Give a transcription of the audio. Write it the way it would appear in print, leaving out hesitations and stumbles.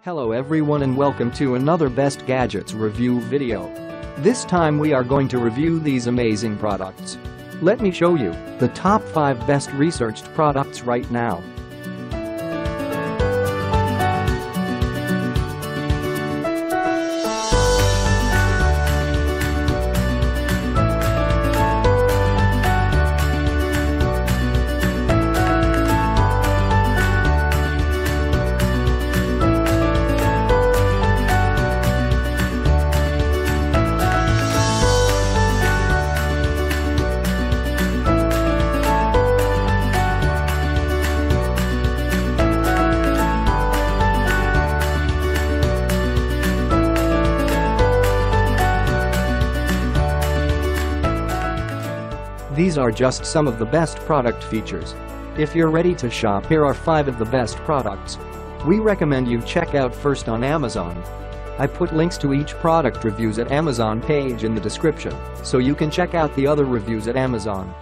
Hello everyone and welcome to another Best Gadgets review video. This time we are going to review these amazing products. Let me show you the top 5 best researched products right now. These are just some of the best product features. If you're ready to shop, here are 5 of the best products we recommend you check out first on Amazon. I put links to each product reviews at Amazon page in the description, so you can check out the other reviews at Amazon.